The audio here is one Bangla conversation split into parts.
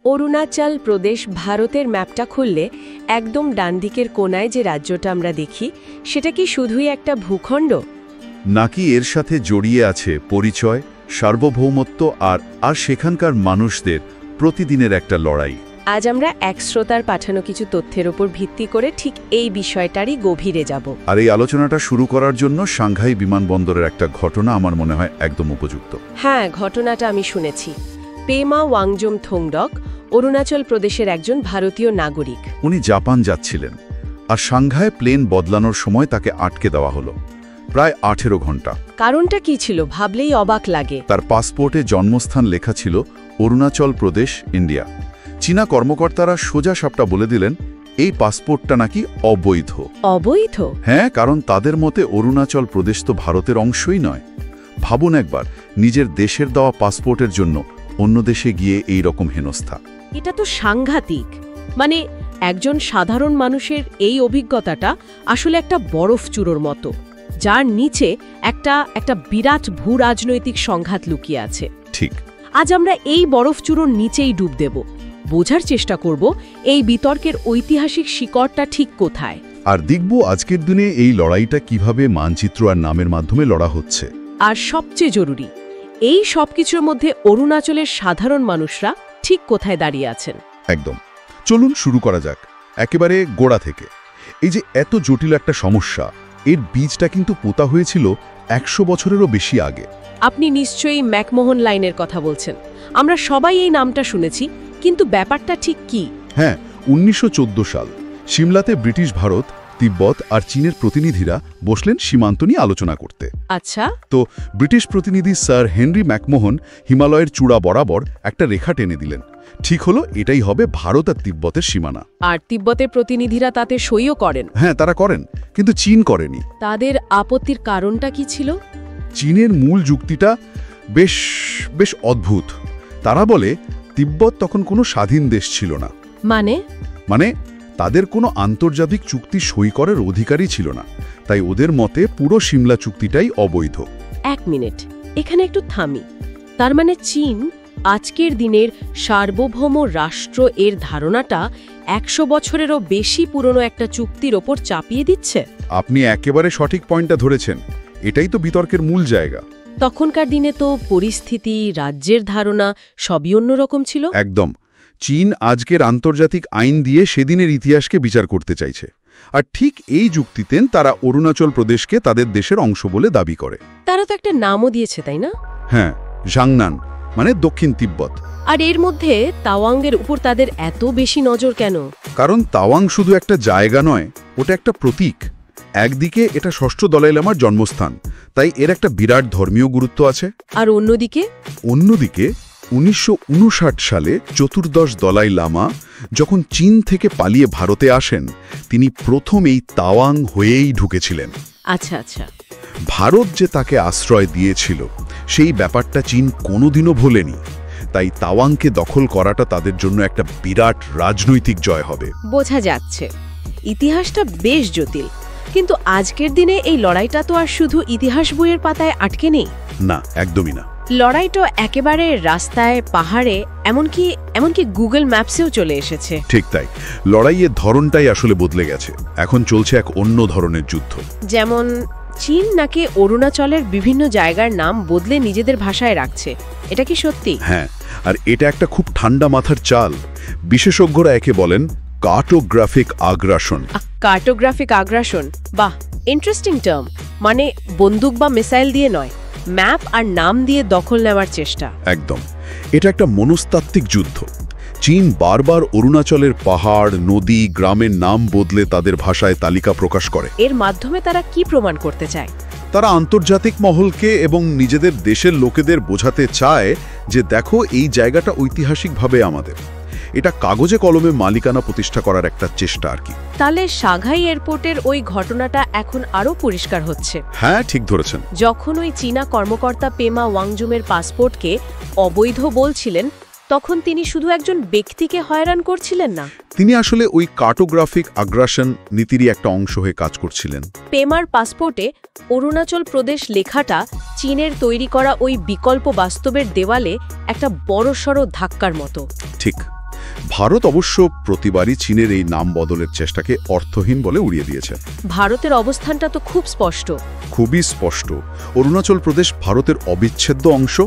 অরুণাচল প্রদেশ ভারতের ম্যাপটা খুললে একদম ডান দিকের কোনায় যে রাজ্যটা আমরা দেখি সেটা কি শুধুই একটা ভূখণ্ড, নাকি এর সাথে জড়িয়ে আছে পরিচয়, সার্বভৌমত্ব আর সেখানকার মানুষদের প্রতিদিনের একটা লড়াই? আজ আমরা এক শ্রোতার পাঠানো কিছু তথ্যের ওপর ভিত্তি করে ঠিক এই বিষয়টারই গভীরে যাব। আর এই আলোচনাটা শুরু করার জন্য সাংহাই বিমানবন্দরের একটা ঘটনা আমার মনে হয় একদম উপযুক্ত। হ্যাঁ, ঘটনাটা আমি শুনেছি। পেমা ওয়াংজুম থোংডক অরুণাচল প্রদেশের একজন ভারতীয় নাগরিক। উনি জাপান যাচ্ছিলেন, আর সাংহাই প্লেন বদলানোর সময় তাকে আটকে দেওয়া হলো প্রায় 18 ঘন্টা। কারণটা কি ছিল ভাবলেই অবাক লাগে। তার পাসপোর্টে জন্মস্থান লেখা ছিল অরুণাচল প্রদেশ, ইন্ডিয়া। চীনা কর্মকর্তারা সোজা সাপটা বলে দিলেন এই পাসপোর্টটা নাকি অবৈধ। অবৈধ? হ্যাঁ, কারণ তাদের মতে অরুণাচল প্রদেশ তো ভারতের অংশই নয়। ভাবুন একবার, নিজের দেশের দেওয়া পাসপোর্টের জন্য অন্য দেশে গিয়ে এই রকম হেনস্থা। এটা তো সাংঘাতিক। মানে একজন সাধারণ মানুষের এই অভিজ্ঞতাটা আসলে একটা বরফ চূড়োর মতো, যার নিচে একটা বিরাট ভূ রাজনৈতিক সংঘাত লুকিয়ে আছে। ঠিক। আজ আমরা এই বরফ চূড়োর নিচেই ডুব দেব, বোঝার চেষ্টা করব এই বিতর্কের ঐতিহাসিক শিকড়টা ঠিক কোথায়। আর দেখব আজকের দিনে এই লড়াইটা কিভাবে মানচিত্র আর নামের মাধ্যমে লড়া হচ্ছে। আর সবচেয়ে জরুরি, এই সবকিছুর মধ্যে অরুণাচলের সাধারণ মানুষরা ঠিক কোথায় দাঁড়িয়ে আছেন। একদম। চলুন শুরু করা যাক একেবারে গোড়া থেকে। এই যে এত জটিল একটা সমস্যা, এর বীজটা কিন্তু পোতা হয়েছিল 100 বছরেরও বেশি আগে। আপনি নিশ্চয়ই ম্যাকমোহন লাইনের কথা বলছেন। আমরা সবাই এই নামটা শুনেছি, কিন্তু ব্যাপারটা ঠিক কি? হ্যাঁ, 1914 সাল সিমলাতে ব্রিটিশ ভারত, তিব্বত আর চীনের প্রতিনিধিরা বসলেন সীমান্ত নিয়ে আলোচনা করতে। আচ্ছা। তো ব্রিটিশ প্রতিনিধি স্যার হেনরি ম্যাকমোহন হিমালয়ের চূড়া বরাবর একটা রেখা টেনে দিলেন। ঠিক হলো, এটাই হবে ভারত আর তিব্বতের সীমানা। আর তিব্বতের প্রতিনিধিরা তাতে সইও করেন? হ্যাঁ, তারা করেন, কিন্তু চীন করেনি। তাদের আপত্তির কারণটা কি ছিল? চীনের মূল যুক্তিটা বেশ অদ্ভুত। তারা বলে তিব্বত তখন কোনো স্বাধীন দেশ ছিল না। মানে তাদের কোনো আন্তর্জাতিক চুক্তি সই করার অধিকারই ছিল না। তাই ওদের মতে পুরো সিমলা চুক্তিটাই অবৈধ। এক মিনিট, এখানে একটু থামি। তার মানে চীন আজকের দিনের সার্বভৌম রাষ্ট্র এর ধারণাটা 100 বছরেরও বেশি পুরনো একটা চুক্তির ওপর চাপিয়ে দিচ্ছে। আপনি একেবারে সঠিক পয়েন্টটা ধরেছেন। এটাই তো বিতর্কের মূল জায়গা। তখনকার দিনে তো পরিস্থিতি, রাজ্যের ধারণা সবই অন্যরকম ছিল। একদম। চীন আজকের আন্তর্জাতিক আইন দিয়ে সেদিনের ইতিহাসকে বিচার করতে চাইছে। আর ঠিক এই যুক্তিতে তারা অরুণাচল প্রদেশকে তাদের দেশের অংশ বলে দাবি করে। তারা তো একটা নামও দিয়েছে, তাই না? হ্যাঁ, জাংনান, মানে দক্ষিণ তিব্বত। আর এর মধ্যে তাওয়াংয়ের উপর তাদের এত বেশি নজর কেন? কারণ তাওয়াং শুধু একটা জায়গা নয়, ওটা একটা প্রতীক। একদিকে এটা ষষ্ঠ দলাই লামার জন্মস্থান, তাই এর একটা বিরাট ধর্মীয় গুরুত্ব আছে। আর অন্যদিকে 1959 সালে চতুর্দশ দলাই লামা যখন চীন থেকে পালিয়ে ভারতে আসেন, তিনি প্রথম এই তাওয়াং হয়েই ঢুকেছিলেন। আচ্ছা আচ্ছা। ভারত যে তাকে আশ্রয় দিয়েছিল সেই ব্যাপারটা চীন কোনোদিনও ভোলেনি। তাই তাওয়াংকে দখল করাটা তাদের জন্য একটা বিরাট রাজনৈতিক জয় হবে। বোঝা যাচ্ছে ইতিহাসটা বেশ জটিল। কিন্তু আজকের দিনে এই লড়াইটা তো আর শুধু ইতিহাস বইয়ের পাতায় আটকে নেই। না, একদমই না। লড়াইটা একেবারে রাস্তায়, পাহাড়ে, এমনকি গুগল ম্যাপসেও চলে এসেছে। ঠিক তাই। লড়াইয়ের ধরনটাই আসলে বদলে গেছে। এখন চলছে এক অন্য ধরনের যুদ্ধ। যেমন চীন নাকি অরুণাচলের বিভিন্ন জায়গার নাম বদলে নিজেদের ভাষায় রাখছে। এটা কি সত্যি? হ্যাঁ, আর এটা একটা খুব ঠান্ডা মাথার চাল। বিশেষজ্ঞরা একে বলেন কার্টোগ্রাফিক আগ্রাসন। কার্টোগ্রাফিক আগ্রাসন, বাহ, ইন্টারেস্টিং টার্ম। মানে বন্দুক বা মিসাইল দিয়ে নয়, ম্যাপ আর নাম দিয়ে দখল নেওয়ার চেষ্টা। একদম। এটা একটা মনস্তাত্ত্বিক যুদ্ধ। চীন বারবার অরুণাচলের পাহাড়, নদী, গ্রামের নাম বদলে তাদের ভাষায় তালিকা প্রকাশ করে। এর মাধ্যমে তারা কি প্রমাণ করতে চায়? তারা আন্তর্জাতিক মহলকে এবং নিজেদের দেশের লোকেদের বোঝাতে চায় যে দেখো, এই জায়গাটা ঐতিহাসিকভাবে আমাদের। এটা কাগজে কলমে মালিকানা প্রতিষ্ঠা করার একটা চেষ্টা আর কি। তাহলে সাংহাই এয়ারপোর্টের ওই ঘটনাটা এখন আরো পরিষ্কার হচ্ছে। হ্যাঁ, ঠিক ধরেছেন। যখন ওই চীনা কর্মকর্তা পেমা ওয়াংজুমের পাসপোর্টকে অবৈধ বলছিলেন, তখন তিনি শুধু একজন ব্যক্তিকে হয়রান করছিলেন না, তিনি আসলে ওই কার্টোগ্রাফিক আগ্রাসন নীতিরই একটা অংশ হয়ে কাজ করছিলেন। পেমার পাসপোর্টে অরুণাচল প্রদেশ লেখাটা চীনের তৈরি করা ওই বিকল্প বাস্তবের দেওয়ালে একটা বড়সড় ধাক্কার মতো। ঠিক। ভারত অবশ্য প্রতিবারই চীনের এই নাম বদলের চেষ্টাকে অর্থহীন বলে উড়িয়ে দিয়েছে। ভারতের অবস্থানটা তো খুব স্পষ্ট। খুবই স্পষ্ট। অরুণাচল প্রদেশ ভারতের অবিচ্ছেদ্য অংশ।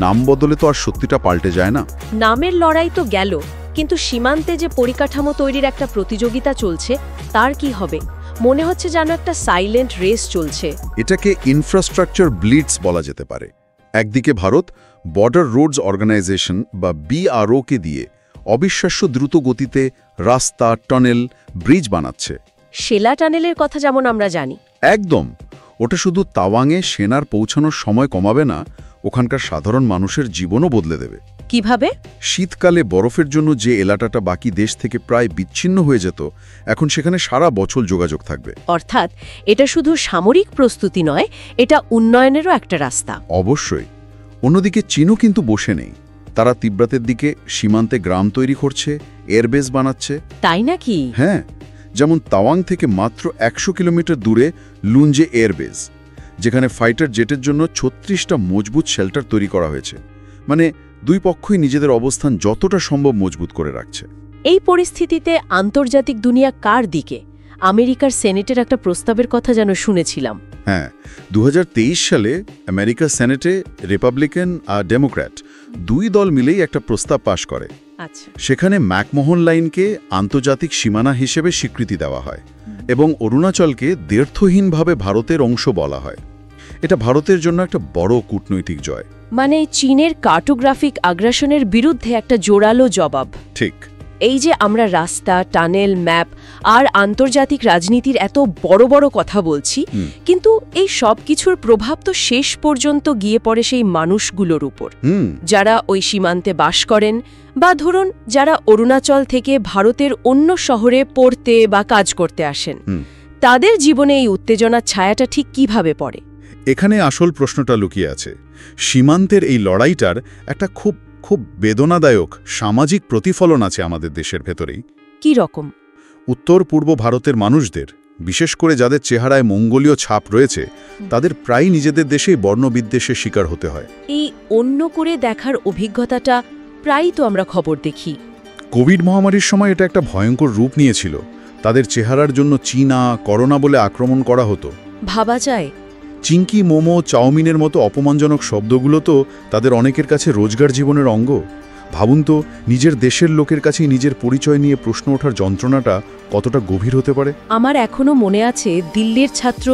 নাম বদলে তো আর সত্যিটা পাল্টে যায় না। নামের লড়াই তো গেল, কিন্তু সীমান্তে যে পরিকাঠামো তৈরির একটা প্রতিযোগিতা চলছে তার কি হবে? মনে হচ্ছে যেন একটা সাইলেন্ট রেস চলছে। এটাকে ইনফ্রাস্ট্রাকচার ব্লিটস বলা যেতে পারে। একদিকে ভারত বর্ডার রোডস অর্গানাইজেশন বা BRO-কে দিয়ে অবিশ্বাস্য দ্রুত গতিতে রাস্তা, টানেল, ব্রিজ বানাচ্ছে। শেলা টানেলের কথা যেমন আমরা জানি। একদম। ওটা শুধু তাওয়াংয়ে সেনার পৌঁছানোর সময় কমাবে না, ওখানকার সাধারণ মানুষের জীবনও বদলে দেবে। কিভাবে? শীতকালে বরফের জন্য যে এলাকাটা বাকি দেশ থেকে প্রায় বিচ্ছিন্ন হয়ে যেত, এখন সেখানে সারা বছর যোগাযোগ থাকবে। অর্থাৎ এটা শুধু সামরিক প্রস্তুতি নয়, এটা উন্নয়নেরও একটা রাস্তা। অবশ্যই। অন্যদিকে চীনও কিন্তু বসে নেই। তারা তিব্বতের দিকে সীমান্তে গ্রাম তৈরি করছে, এয়ারবেস বানাচ্ছে। তাই নাকি? হ্যাঁ, যেমন তাওয়াং থেকে মাত্র 100 কিলোমিটার দূরে লুনজে এয়ারবেস, যেখানে ফাইটার জেটের জন্য 36টা মজবুত শেল্টার তৈরি করা হয়েছে। মানে দুই পক্ষই নিজেদের অবস্থান যতটা সম্ভব মজবুত করে রাখছে। এই পরিস্থিতিতে আন্তর্জাতিক দুনিয়া কার দিকে? আমেরিকার সেনেটের একটা প্রস্তাবের কথা যেন শুনেছিলাম। হ্যাঁ, 2023 সালে আমেরিকার সেনেটে রিপাবলিকান আর ডেমোক্র্যাট দুই দল মিলেই একটা প্রস্তাব পাশ করে। আচ্ছা। সেখানে ম্যাকমোহন লাইনকে আন্তর্জাতিক সীমানা হিসেবে স্বীকৃতি দেওয়া হয় এবং অরুণাচলকে দ্ব্যর্থহীনভাবে ভারতের অংশ বলা হয়। এটা ভারতের জন্য একটা বড় কূটনৈতিক জয়। মানে চীনের কার্টোগ্রাফিক আগ্রাসনের বিরুদ্ধে একটা জোরালো জবাব। ঠিক। এই যে আমরা রাস্তা, টানেল, ম্যাপ আর আন্তর্জাতিক রাজনীতির এত বড় বড় কথা বলছি, কিন্তু এই সব কিছুর প্রভাব তো শেষ পর্যন্ত গিয়ে পড়ে সেই মানুষগুলোর উপর, যারা ওই সীমান্তে বাস করেন, বা ধরুন যারা অরুণাচল থেকে ভারতের অন্য শহরে পড়তে বা কাজ করতে আসেন। তাদের জীবনে এই উত্তেজনার ছায়াটা ঠিক কিভাবে পড়ে? এখানে আসল প্রশ্নটা লুকিয়ে আছে। সীমান্তের এই লড়াইটার একটা খুব বেদনাদায়ক সামাজিক প্রতিফলন আছে আমাদের দেশের ভেতরেই। কি রকম? উত্তর পূর্ব ভারতের মানুষদের, বিশেষ করে যাদের চেহারায় মঙ্গোলীয় ছাপ রয়েছে, তাদের প্রায় নিজেদের দেশেই বর্ণবিদ্বেষের শিকার হতে হয়। এই অন্য করে দেখার অভিজ্ঞতাটা প্রায়ই তো আমরা খবর দেখি। কোভিড মহামারীর সময় এটা একটা ভয়ঙ্কর রূপ নিয়েছিল। তাদের চেহারার জন্য চীনা, করোনা বলে আক্রমণ করা হতো। ভাবা যায়, চিংকি, মোমো, চাউমিনের মতো অপমানজনক শব্দগুলো তো তাদের অনেকের কাছে রোজগার জীবনের অঙ্গ। ভাবুন তো, নিজের দেশের লোকের কাছেই নিজের পরিচয় নিয়ে প্রশ্ন ওঠার যন্ত্রণাটা কতটা গভীর হতে পারে। আমার এখনো মনে আছে দিল্লির ছাত্র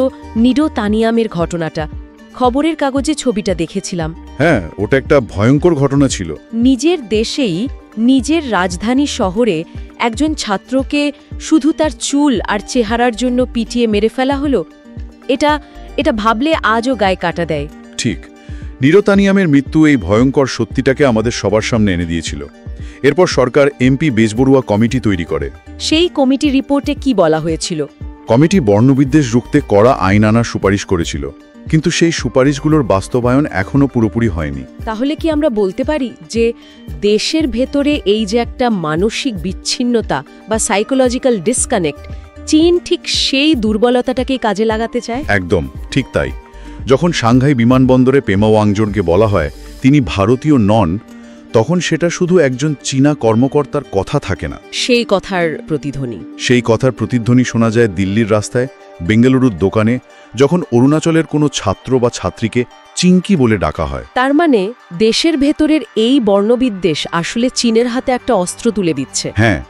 নিডো তানিয়ামের ঘটনাটা। খবরের কাগজে ছবিটা দেখেছিলাম। হ্যাঁ, ওটা একটা ভয়ঙ্কর ঘটনা ছিল। নিজের দেশেই, নিজের রাজধানী শহরে একজন ছাত্রকে শুধু তার চুল আর চেহারার জন্য পিটিয়ে মেরে ফেলা হলো। এটা ভাবলে আজও গায়ে কাটা দেয়। ঠিক। নিডো তানিয়ামের মৃত্যু এই ভয়ঙ্কর সত্যিটাকে আমাদের সবার সামনে এনে দিয়েছিল। এরপর সরকার MP বেজবরুয়া কমিটি তৈরি করে। সেই কমিটি রিপোর্টে কি বলা হয়েছিল? কমিটি বর্ণবিদ্বেষ রুখতে কড়া আইন আনার সুপারিশ করেছিল, কিন্তু সেই সুপারিশগুলোর বাস্তবায়ন এখনও পুরোপুরি হয়নি। তাহলে কি আমরা বলতে পারি যে দেশের ভেতরে এই যে একটা মানসিক বিচ্ছিন্নতা বা সাইকোলজিক্যাল ডিসকানেক্ট, চীন ঠিক সেই দুর্বলতাটাকে কাজে লাগাতে চায়? একদম ঠিক তাই। যখন সাংহাই বিমানবন্দরে পেমা ওয়াংজনকে বলা হয় তিনি ভারতীয় নন, তখন সেটা শুধু একজন চীনা কর্মকর্তার কথা থাকে না, সেই কথার প্রতিধ্বনি। সেই কথার প্রতিধ্বনি শোনা যায় দিল্লির রাস্তায়, বেঙ্গালুরুর দোকানে, যখন অরুণাচলের কোনো ছাত্র বা ছাত্রীকে চিংকি বলে ডাকা হয়। তার মানে দেশের ভেতরের এই বর্ণবিদ্বেষ আসলে চীনের হাতে একটা অস্ত্র তুলে দিচ্ছে। হ্যাঁ,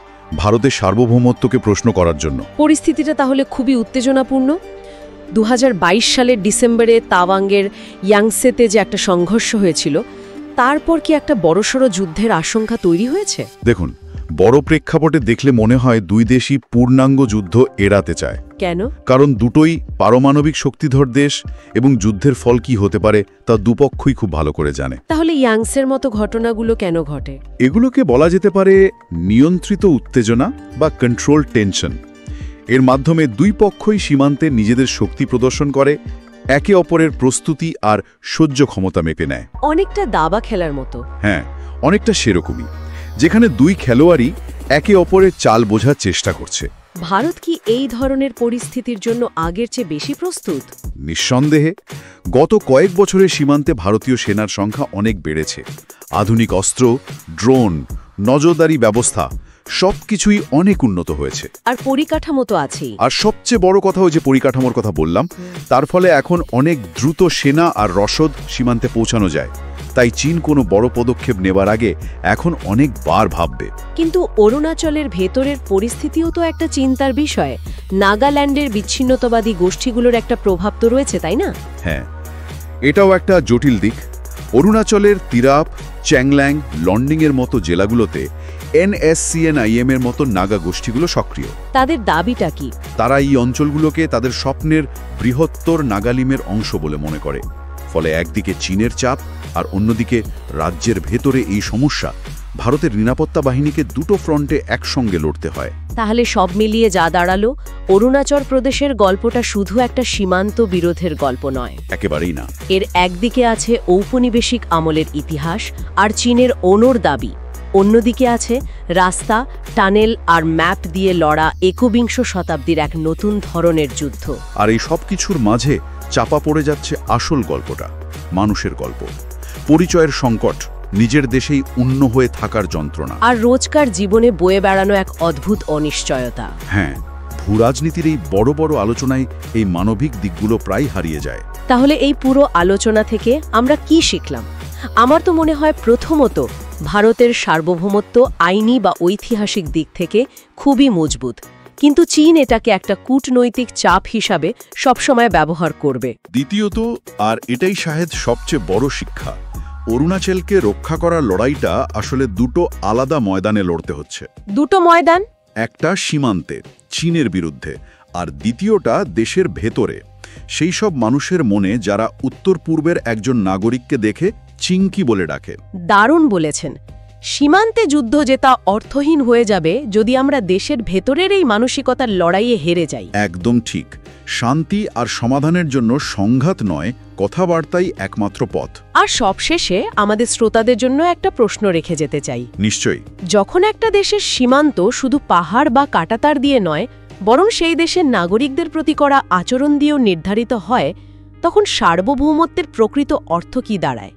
ভারতের সার্বভৌমত্বকে প্রশ্ন করার জন্য। পরিস্থিতিটা তাহলে খুবই উত্তেজনাপূর্ণ। 2022 সালের ডিসেম্বরে তাওয়াংয়ের ইয়াংসেতে যে একটা সংঘর্ষ হয়েছিল, তারপর কি একটা বড়সড় যুদ্ধের আশঙ্কা তৈরি হয়েছে? দেখুন, বড় প্রেক্ষাপটে দেখলে মনে হয় দুই দেশই পূর্ণাঙ্গ যুদ্ধ এড়াতে চায়। কেন? কারণ দুটোই পারমাণবিক শক্তিধর দেশ এবং যুদ্ধের ফল কি হতে পারে তা দুপক্ষই খুব ভালো করে জানে। তাহলে ইয়াংসের মতো ঘটনাগুলো কেন ঘটে? এগুলোকে বলা যেতে পারে নিয়ন্ত্রিত উত্তেজনা বা কন্ট্রোল টেনশন। এর মাধ্যমে দুই পক্ষই সীমান্তে নিজেদের শক্তি প্রদর্শন করে, একে অপরের প্রস্তুতি আর সহ্য ক্ষমতা মেপে নেয়। অনেকটা দাবা খেলার মতো। হ্যাঁ, অনেকটা সেরকমই, যেখানে দুই খেলোয়াড়ই একে অপরের চাল বোঝার চেষ্টা করছে। ভারত কি এই ধরনের পরিস্থিতির জন্য আগের চেয়ে বেশি প্রস্তুত? নিঃসন্দেহে গত কয়েক বছরের সীমান্তে ভারতীয় সেনার সংখ্যা অনেক বেড়েছে। আধুনিক অস্ত্র, ড্রোন, নজরদারি ব্যবস্থা সবকিছুই অনেক উন্নত হয়েছে। আর পরিকাঠামো তো আছেই। আর সবচেয়ে বড় কথা, ওই যে পরিকাঠামোর কথা বললাম, তার ফলে এখন অনেক দ্রুত সেনা আর রসদ সীমান্তে পৌঁছানো যায়। তাই চীন কোনো বড় পদক্ষেপ নেবার আগে এখন অনেকবার ভাববে। কিন্তু অরুণাচলের ভেতরের পরিস্থিতিও তো একটা চিন্তার বিষয়। নাগাল্যান্ডের বিচ্ছিন্নতাবাদী গোষ্ঠীগুলোর একটা প্রভাব তো রয়েছে, তাই না? হ্যাঁ, এটাও একটা জটিল দিক। অরুণাচলের তিরাপ, চ্যাংল্যাং, লন্ডিংয়ের মতো জেলাগুলোতে NSCN-IM এর মতো নাগা গোষ্ঠীগুলো সক্রিয়। তাদের দাবিটা কি? তারা এই অঞ্চলগুলোকে তাদের স্বপ্নের বৃহত্তর নাগালিমের অংশ বলে মনে করে। ফলে একদিকে চীনের চাপ আর অন্যদিকে রাজ্যের ভেতরে এই সমস্যা। ভারতের নিরাপত্তা বাহিনীকে দুটো ফ্রন্টে একসঙ্গে লড়তে হয়। তাহলে সব মিলিয়ে যা দাঁড়ালো, অরুণাচল প্রদেশের গল্পটা শুধু একটা সীমান্ত বিরোধের গল্প নয়। একেবারেই না। এর একদিকে আছে ঔপনিবেশিক আমলের ইতিহাস আর চীনের ওনর দাবি, অন্যদিকে আছে রাস্তা, টানেল আর ম্যাপ দিয়ে লড়া একবিংশ শতাব্দীর এক নতুন ধরনের যুদ্ধ। আর এই সব কিছুর মাঝে চাপা পড়ে যাচ্ছে আসল গল্পটা, মানুষের গল্প, পরিচয়ের সংকট, নিজের দেশেই উন্ন হয়ে থাকার যন্ত্রণা, আর রোজকার জীবনে বয়ে বেড়ানো এক অদ্ভুত অনিশ্চয়তা। হ্যাঁ, ভূরাজনীতির এই বড় বড় আলোচনায় এই মানবিক দিকগুলো প্রায় হারিয়ে যায়। তাহলে এই পুরো আলোচনা থেকে আমরা কি শিখলাম? আমার তো মনে হয় প্রথমত, ভারতের সার্বভৌমত্ব আইনি বা ঐতিহাসিক দিক থেকে খুবই মজবুত, কিন্তু চীন এটাকে একটা কূটনৈতিক চাপ হিসাবে সবসময় ব্যবহার করবে। দ্বিতীয়ত, আর এটাই শাহেদ সবচেয়ে বড় শিক্ষা, অরুণাচলকে রক্ষা করার লড়াইটা আসলে দুটো আলাদা ময়দানে লড়তে হচ্ছে। দুটো ময়দান? একটা সীমান্তে চীনের বিরুদ্ধে, আর দ্বিতীয়টা দেশের ভেতরে সেই সব মানুষের মনে যারা উত্তর পূর্বের একজন নাগরিককে দেখে চিংকি বলে ডাকে। দারুণ বলেছেন। সীমান্তে যুদ্ধ জেতা অর্থহীন হয়ে যাবে যদি আমরা দেশের ভেতরের এই মানসিকতার লড়াইয়ে হেরে যাই। একদম ঠিক। শান্তি আর সমাধানের জন্য সংঘাত নয়, কথাবার্তাই একমাত্র পথ। আর সবশেষে আমাদের শ্রোতাদের জন্য একটা প্রশ্ন রেখে যেতে চাই। নিশ্চয়ই। যখন একটা দেশের সীমান্ত শুধু পাহাড় বা কাঁটাতার দিয়ে নয়, বরং সেই দেশের নাগরিকদের প্রতি করা আচরণ দিয়েও নির্ধারিত হয়, তখন সার্বভৌমত্বের প্রকৃত অর্থ কি দাঁড়ায়?